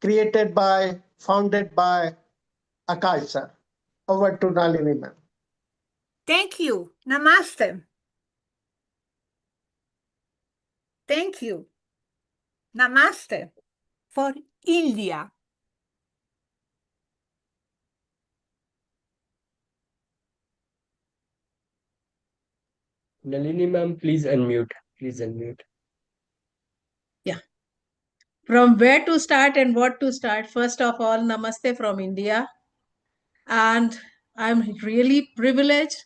created by, founded by Akash sir. Over to Nalini ma'am. Thank you. Namaste. Thank you. Namaste for India. Nalini ma'am, please unmute. Please unmute. Yeah. From where to start and what to start? First of all, namaste from India. And I'm really privileged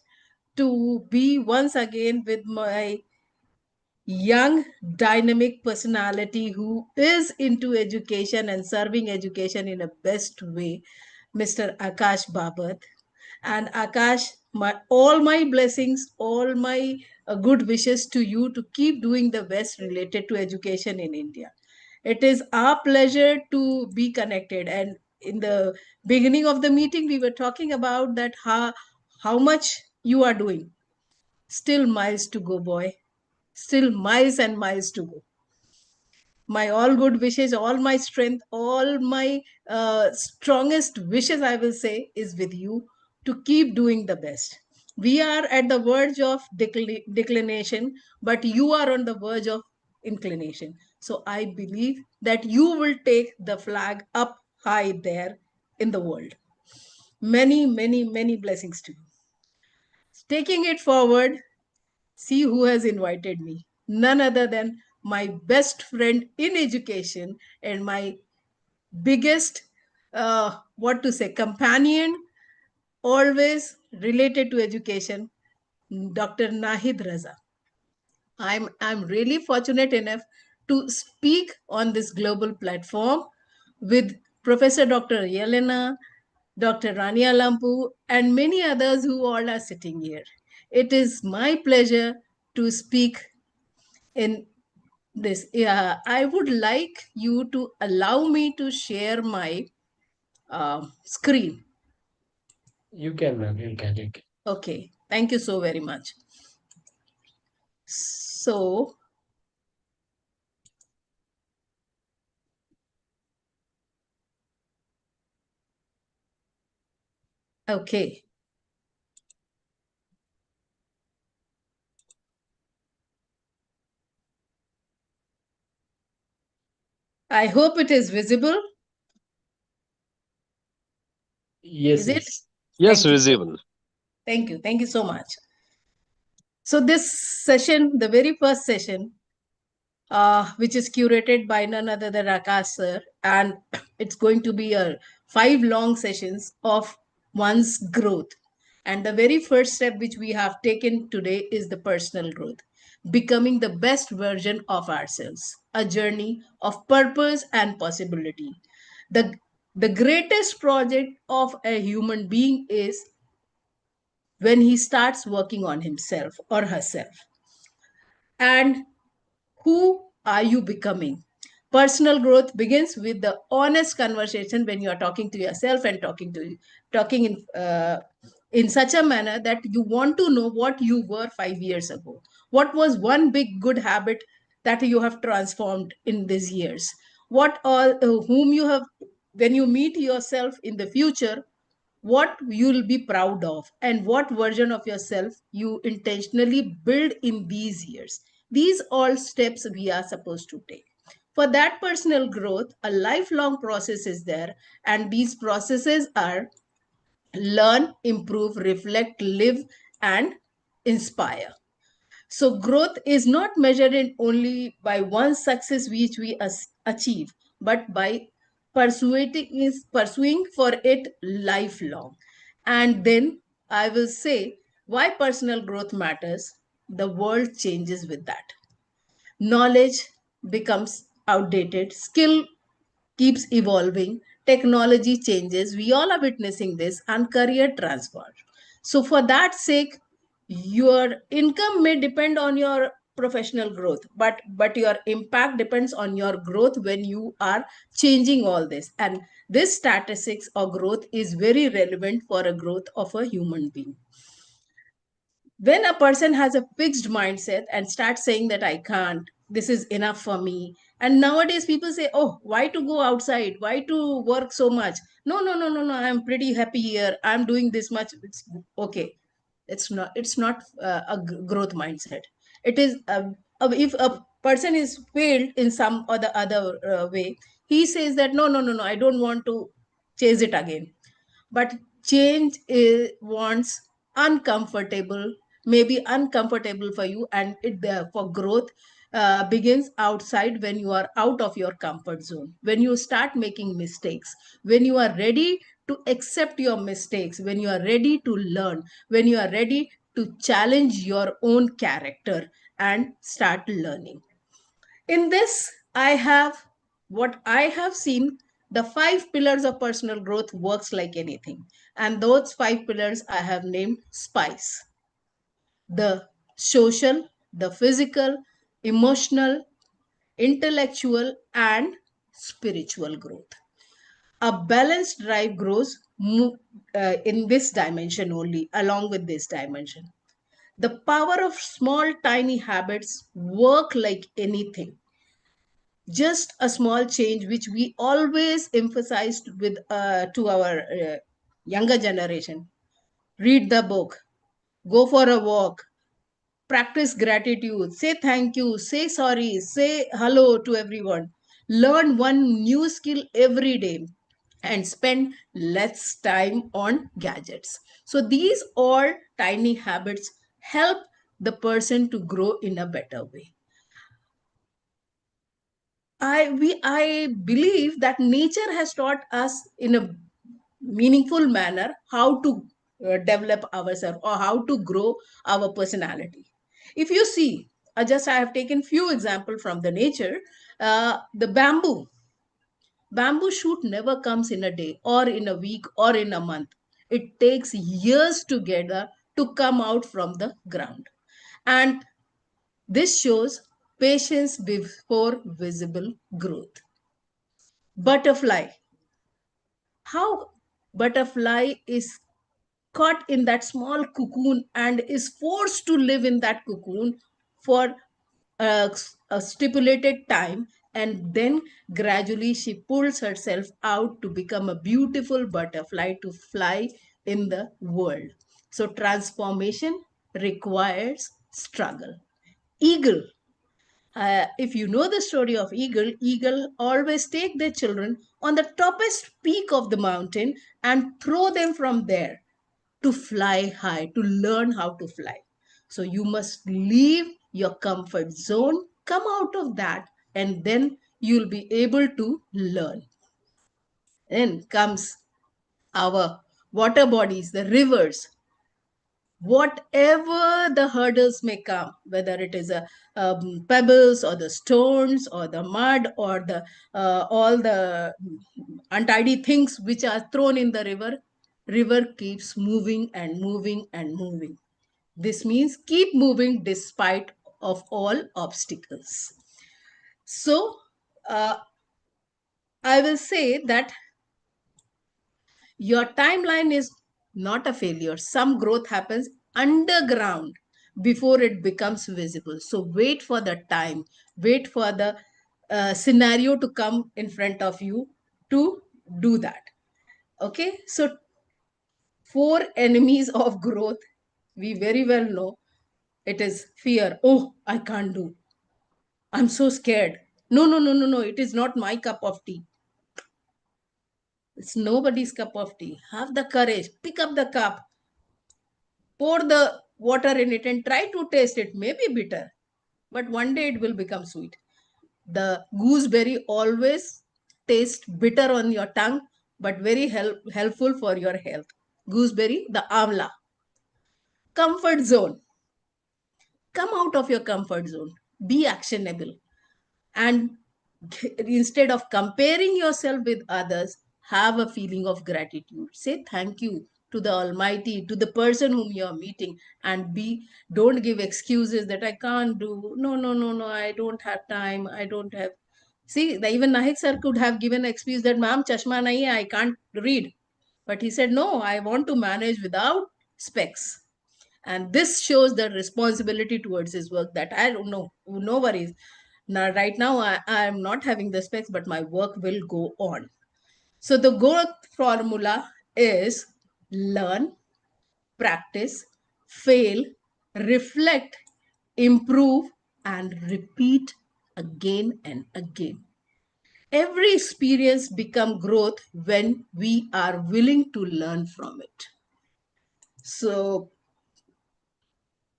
to be once again with my young, dynamic personality who is into education and serving education in a best way, Mr. Akash Babat. And Akash, all my blessings, all my good wishes to you to keep doing the best related to education in India. It is our pleasure to be connected. And in the beginning of the meeting, we were talking about that how much you are doing. Still miles to go, boy. Still miles and miles to go. My all good wishes, all my strength, all my strongest wishes, I will say, is with you to keep doing the best. We are at the verge of declination, but you are on the verge of inclination. So I believe that you will take the flag up high there in the world. Many, many, many blessings to you. Taking it forward, see who has invited me. None other than my best friend in education and my biggest, what to say, companion, always related to education, Dr. Nahid Raza. I'm really fortunate enough to speak on this global platform with Professor Dr. Yelena, Dr. Rania Lampu, and many others who all are sitting here. It is my pleasure to speak in this. I would like you to allow me to share my screen. You can, ma'am. You can. You can. Okay, thank you so very much. So, okay. I hope it is visible. Yes, Is it? yes. Yes, Thank you. visible. Thank you. Thank you so much. So this session, the very first session, which is curated by none other than Akash sir, and it's going to be a 5 long sessions of one's growth. And the very first step which we have taken today is the personal growth, becoming the best version of ourselves, a journey of purpose and possibility. The, the greatest project of a human being is when he starts working on himself or herself. And who are you becoming? Personal growth begins with the honest conversation when you are talking to yourself and talking in such a manner that you want to know what you were 5 years ago. What was one big good habit that you have transformed in these years? What all whom you have when you meet yourself in the future, what you'll be proud of and what version of yourself you intentionally build in these years. These all steps we are supposed to take. For that personal growth, a lifelong process is there, and these processes are learn, improve, reflect, live, and inspire. So growth is not measured in only by one success which we achieve, but by pursuing for it lifelong. And then I will say why personal growth matters. The world changes with that. Knowledge becomes outdated, skill keeps evolving, technology changes, we all are witnessing this, and career transfer. So for that sake, your income may depend on your professional growth, but your impact depends on your growth when you are changing all this. And this statistics or growth is very relevant for a growth of a human being. When a person has a fixed mindset and starts saying that I can't, this is enough for me, And nowadays people say, oh, why to go outside? Why to work so much? No, no, no, no, no. I'm pretty happy here. I'm doing this much. It's okay. It's not growth mindset. It is if a person is failed in some or the other way, he says that no, no, no, no. I don't want to chase it again. But change wants uncomfortable, maybe uncomfortable for you, and it for growth begins outside, when you are out of your comfort zone, when you start making mistakes, when you are ready to accept your mistakes, when you are ready to learn, when you are ready to challenge your own character and start learning. In this, I have what I have seen, the 5 pillars of personal growth works like anything. And those 5 pillars I have named SPICE: the social, the physical, emotional, intellectual, and spiritual growth. A balanced drive grows in this dimension only, along with this dimension. The power of small, tiny habits work like anything. Just a small change which we always emphasized with to our younger generation: read the book, go for a walk, practice gratitude, say thank you, say sorry, say hello to everyone, learn one new skill every day, and spend less time on gadgets. So these all tiny habits help the person to grow in a better way. I believe that nature has taught us in a meaningful manner how to develop ourselves or how to grow our personality. If you see, just I have taken few examples from the nature. The bamboo shoot never comes in a day or in a week or in a month. It takes years together to come out from the ground, and this shows patience before visible growth. Butterfly, how butterfly is caught in that small cocoon and is forced to live in that cocoon for a stipulated time, and then gradually she pulls herself out to become a beautiful butterfly to fly in the world. So transformation requires struggle. Eagle, if you know the story of eagle always take their children on the toppest peak of the mountain and throw them from there to fly high, to learn how to fly. So you must leave your comfort zone, come out of that, and then you'll be able to learn. Then comes our water bodies, the rivers. Whatever the hurdles may come, whether it is a pebbles or the stones or the mud or the all the untidy things which are thrown in the river keeps moving and moving and moving. This means keep moving despite of all obstacles. So I will say that your timeline is not a failure. Some growth happens underground before it becomes visible. So wait for the time, wait for the scenario to come in front of you to do that. Okay, so 4 enemies of growth, we very well know. It is fear. Oh, I can't do. I'm so scared. No, no, no, no, no. It is not my cup of tea. It's nobody's cup of tea. Have the courage. Pick up the cup, pour the water in it, and try to taste it. Maybe bitter, but one day it will become sweet. The gooseberry always tastes bitter on your tongue, but very helpful for your health. Gooseberry, the amla. Comfort zone. Come out of your comfort zone. Be actionable. And instead of comparing yourself with others, have a feeling of gratitude. Say thank you to the Almighty, to the person whom you are meeting, and don't give excuses that I can't do. No, no, no, no, I don't have time. I don't have. See, even Nahik sir could have given an excuse that, ma'am, chashma nahi hai, I can't read. But he said, no, I want to manage without specs. And this shows the responsibility towards his work, that I don't know, no worries. Now, right now, I am not having the specs, but my work will go on. So the growth formula is learn, practice, fail, reflect, improve, and repeat again and again. Every experience becomes growth when we are willing to learn from it. So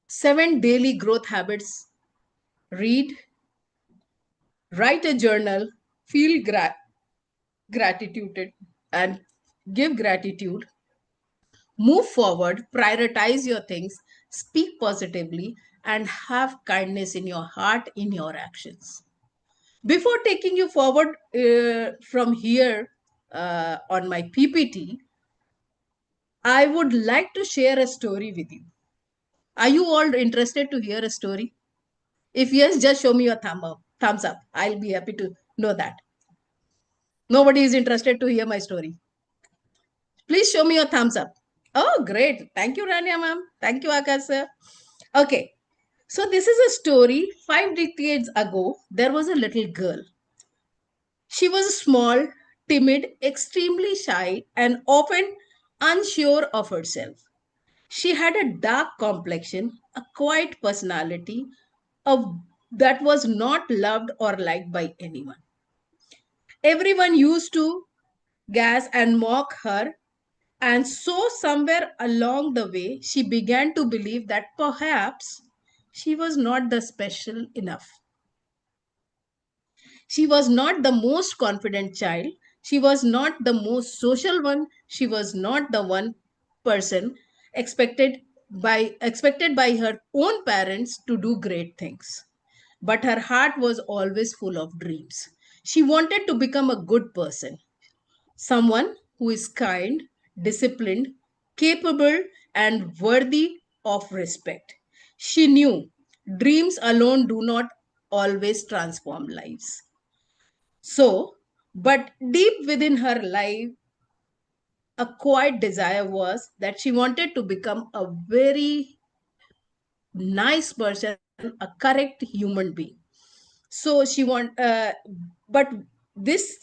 7 daily growth habits: read, write a journal, feel gratitude and give gratitude, move forward, prioritize your things, speak positively, and have kindness in your heart, in your actions. Before taking you forward from here on my PPT, I would like to share a story with you. Are you all interested to hear a story? If yes, just show me a thumbs up. I'll be happy to know that. Nobody is interested to hear my story. Please show me a thumbs up. Oh, great. Thank you, Rania ma'am. Thank you, Akash sir. Okay. So this is a story. 5 decades ago, there was a little girl. She was small, timid, extremely shy, and often unsure of herself. She had a dark complexion, a quiet personality, that was not loved or liked by anyone. Everyone used to gas and mock her, and so somewhere along the way, she began to believe that perhaps she was not the special enough. She was not the most confident child. She was not the most social one. She was not the one person expected by her own parents to do great things. But her heart was always full of dreams. She wanted to become a good person, someone who is kind, disciplined, capable, and worthy of respect. She knew dreams alone do not always transform lives. So, but deep within her life, a quiet desire was that she wanted to become a very nice person, a correct human being. So she but this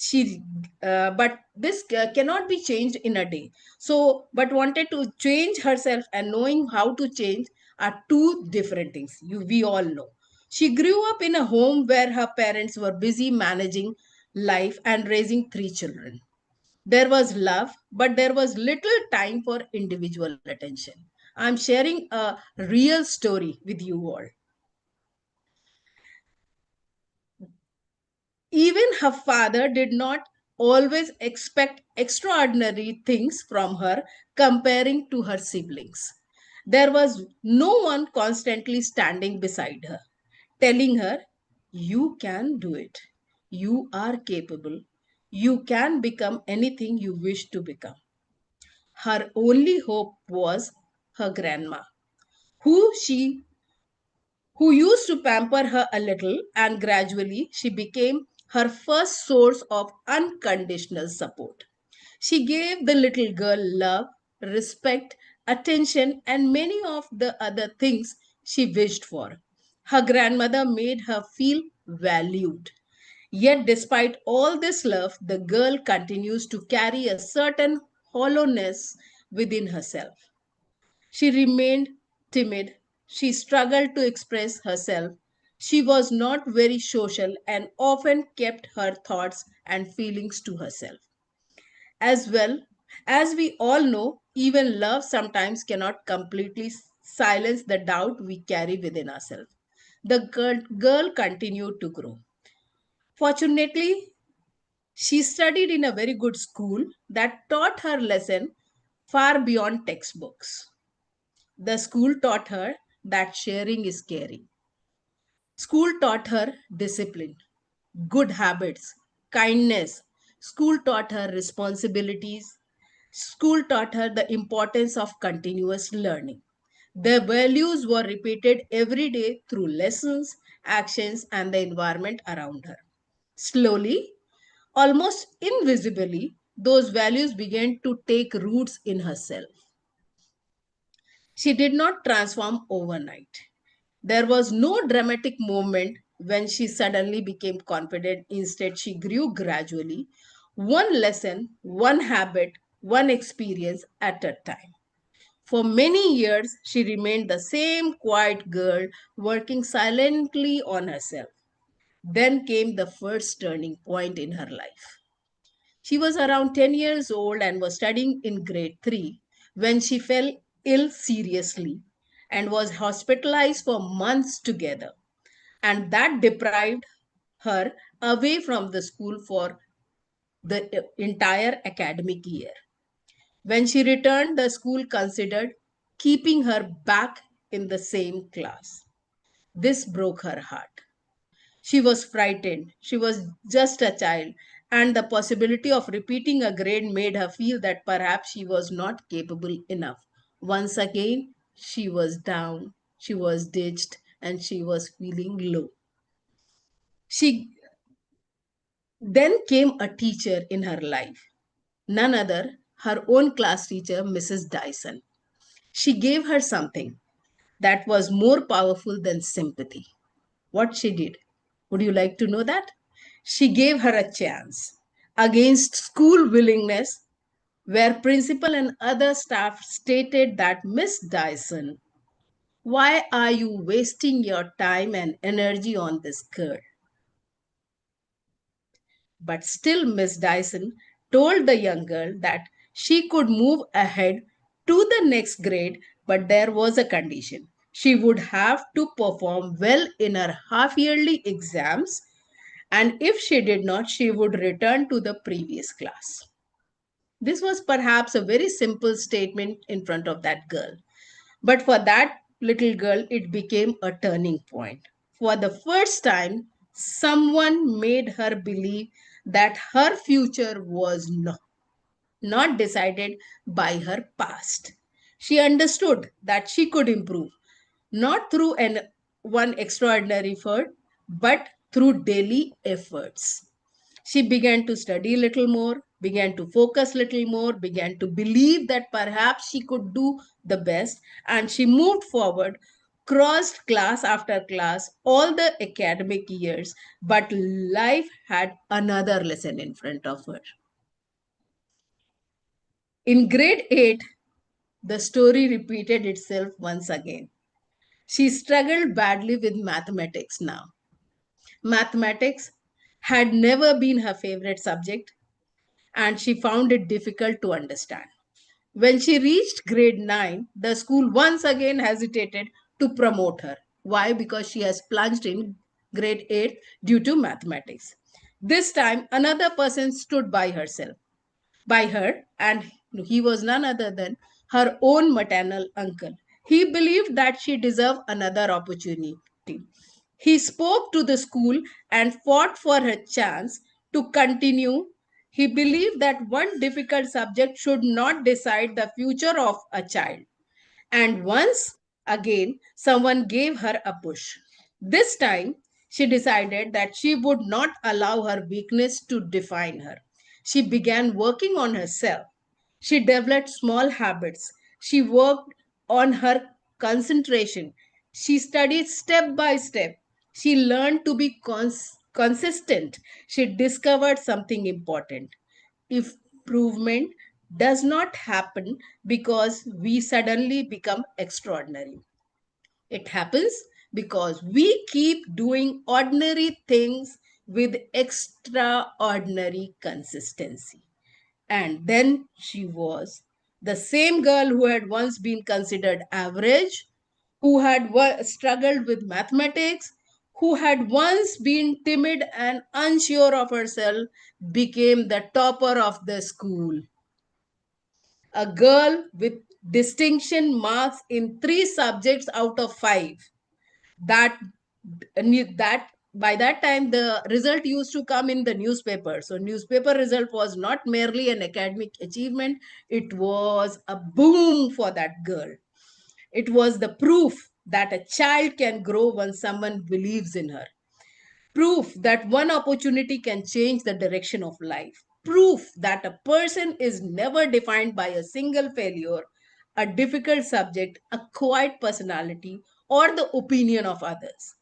cannot be changed in a day. So, but wanted to change herself and knowing how to change are two different things. We all know. She grew up in a home where her parents were busy managing life and raising 3 children. There was love, but there was little time for individual attention. I'm sharing a real story with you all. Even her father did not always expect extraordinary things from her comparing to her siblings. There was no one constantly standing beside her, telling her, "You can do it. You are capable. You can become anything you wish to become." Her only hope was her grandma, who she who used to pamper her a little, and gradually she became her first source of unconditional support. She gave the little girl love, respect, attention, and many of the other things she wished for. Her grandmother made her feel valued. Yet, despite all this love, the girl continues to carry a certain hollowness within herself. She remained timid. She struggled to express herself. She was not very social and often kept her thoughts and feelings to herself. As well, as we all know, even love sometimes cannot completely silence the doubt we carry within ourselves. The girl continued to grow. Fortunately, she studied in a very good school that taught her lesson far beyond textbooks. The school taught her that sharing is caring. School taught her discipline, good habits, kindness. School taught her responsibilities. School taught her the importance of continuous learning. Their values were repeated every day through lessons, actions, and the environment around her. Slowly, almost invisibly, those values began to take roots in herself. She did not transform overnight. There was no dramatic moment when she suddenly became confident. Instead, she grew gradually, one lesson, one habit, one experience at a time. For many years, she remained the same quiet girl, working silently on herself. Then came the first turning point in her life. She was around 10 years old and was studying in grade 3 when she fell ill seriously and was hospitalized for months together. And that deprived her away from the school for the entire academic year. When she returned, the school considered keeping her back in the same class. This broke her heart. She was frightened. She was just a child, and the possibility of repeating a grade made her feel that perhaps she was not capable enough. Once again, she was down, she was ditched, and she was feeling low. She then came a teacher in her life, none other, her own class teacher, Mrs. Dyson. She gave her something that was more powerful than sympathy. What she did? Would you like to know that? She gave her a chance against school willingness, where principal and other staff stated that Miss Dyson, why are you wasting your time and energy on this girl? But still, Miss Dyson told the young girl that she could move ahead to the next grade, but there was a condition. She would have to perform well in her half yearly exams, and if she did not, she would return to the previous class. This was perhaps a very simple statement in front of that girl. But for that little girl, it became a turning point. For the first time, someone made her believe that her future was not decided by her past. She understood that she could improve, not through one extraordinary effort, but through daily efforts. She began to study a little more, began to focus a little more, began to believe that perhaps she could do the best, and she moved forward, crossed class after class, all the academic years, but life had another lesson in front of her. In grade 8, the story repeated itself once again. She struggled badly with mathematics now. Mathematics had never been her favorite subject, and she found it difficult to understand. When she reached grade 9, the school once again hesitated to promote her. Why? Because she has plunged in grade 8 due to mathematics. This time, another person stood by her, and he was none other than her own maternal uncle. He believed that she deserved another opportunity. He spoke to the school and fought for her chance to continue. He believed that one difficult subject should not decide the future of a child. And once again, someone gave her a push. This time, she decided that she would not allow her weakness to define her. She began working on herself. She developed small habits. She worked on her concentration. She studied step by step. She learned to be consistent. She discovered something important. Improvement does not happen because we suddenly become extraordinary. It happens because we keep doing ordinary things with extraordinary consistency. And then she was the same girl who had once been considered average, who had struggled with mathematics, who had once been timid and unsure of herself, became the topper of the school. A girl with distinction marks in 3 subjects out of 5. That by that time the result used to come in the newspaper. So newspaper result was not merely an academic achievement, it was a boom for that girl. It was the proof that a child can grow when someone believes in her. Proof that one opportunity can change the direction of life. Proof that a person is never defined by a single failure, a difficult subject, a quiet personality, or the opinion of others.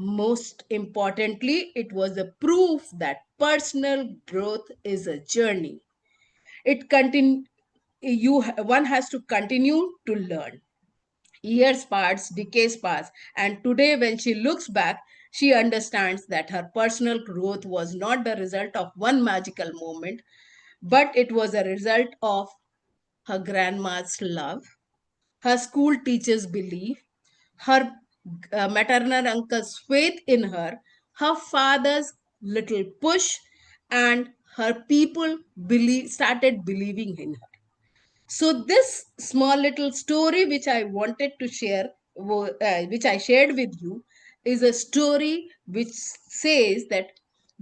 Most importantly, it was a proof that personal growth is a journey. It continue one has to continue to learn. Years pass, decades pass, and today, when she looks back, she understands that her personal growth was not the result of one magical moment, but it was a result of her grandma's love, her school teacher's belief, her maternal uncle's faith in her, her father's little push, and her people started believing in her. So this small little story which I wanted to share, which I shared with you, is a story which says that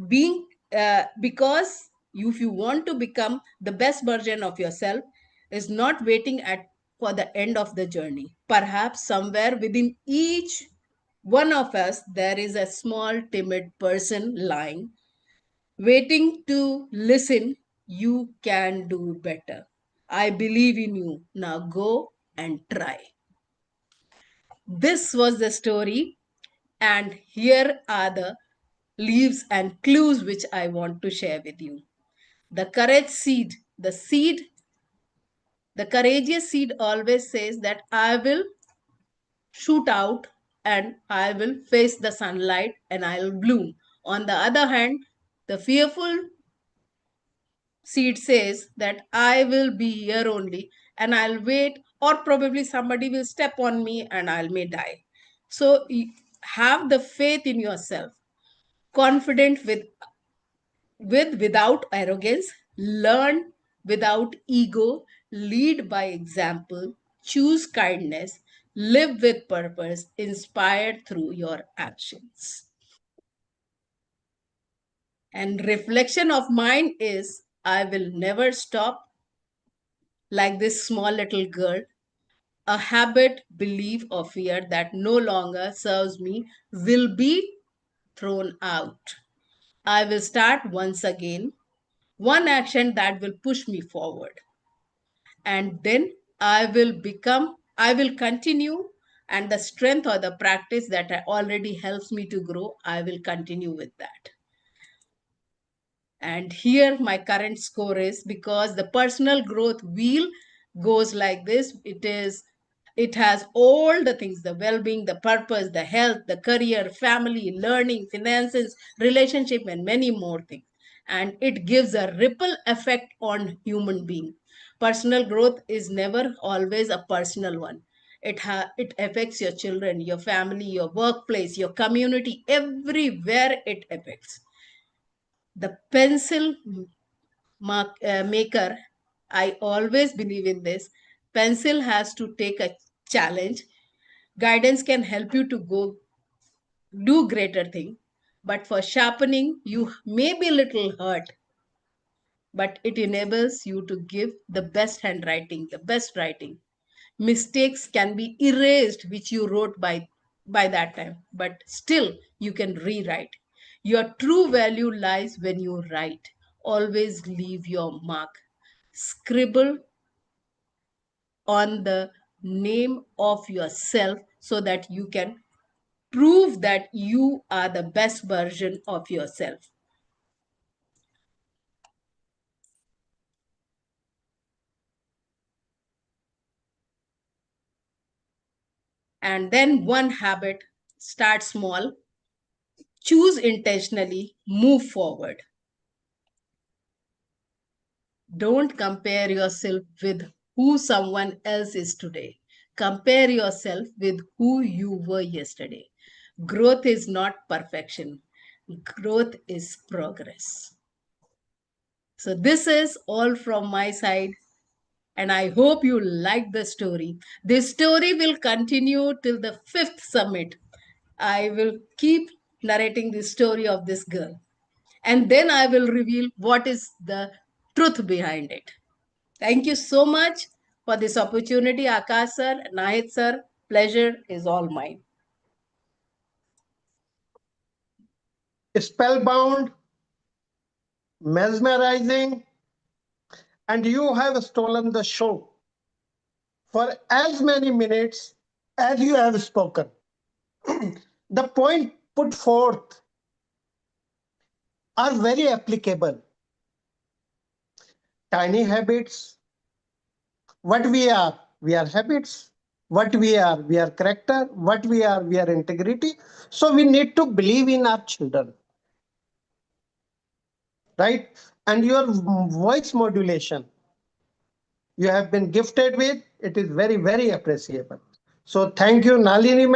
being because if you want to become the best version of yourself, is not waiting at for the end of the journey. Perhaps somewhere within each one of us there is a small timid person lying, waiting to listen. You can do better. I believe in you. Now go and try. This was the story, and here are the leaves and clues which I want to share with you. The courage seed, the courageous seed always says that I will shoot out and I will face the sunlight and I'll bloom. On the other hand, the fearful seed says that I will be here only and I'll wait, or probably somebody will step on me and I may die. So have the faith in yourself, confident without arrogance, learn without ego, lead by example, choose kindness, live with purpose, inspired through your actions. And reflection of mine is I will never stop like this small little girl. A habit, belief, or fear that no longer serves me will be thrown out. I will start once again, one action that will push me forward. And then I will continue, and the strength or the practice that already helps me to grow, I will continue with that. And here my current score is, because the personal growth wheel goes like this. It has all the things: the well-being, the purpose, the health, the career, family, learning, finances, relationship, and many more things. And it gives a ripple effect on human being. Personal growth is never always a personal one. It affects your children, your family, your workplace, your community, everywhere it affects. The pencil maker, I always believe in this. Pencil has to take a challenge. Guidance can help you to go do greater thing, but for sharpening, you may be a little hurt, but it enables you to give the best handwriting, the best writing. Mistakes can be erased which you wrote by that time, but still you can rewrite. Your true value lies when you write. Always leave your mark. Scribble on the name of yourself so that you can prove that you are the best version of yourself. And then one habit: start small, choose intentionally, move forward. Don't compare yourself with who someone else is today. Compare yourself with who you were yesterday. Growth is not perfection, growth is progress. So, this is all from my side, and I hope you like the story. This story will continue till the fifth summit. I will keep narrating the story of this girl, and then I will reveal what is the truth behind it. Thank you so much for this opportunity, Akash sir, Nahid sir. Pleasure is all mine. Spellbound, mesmerizing, and you have stolen the show for as many minutes as you have spoken. The point put forth are very applicable. Tiny habits. What we are habits. What we are character. What we are integrity. So we need to believe in our children, right? And your voice modulation you have been gifted with, it is very, very appreciable. So thank you, Nalini ma'am.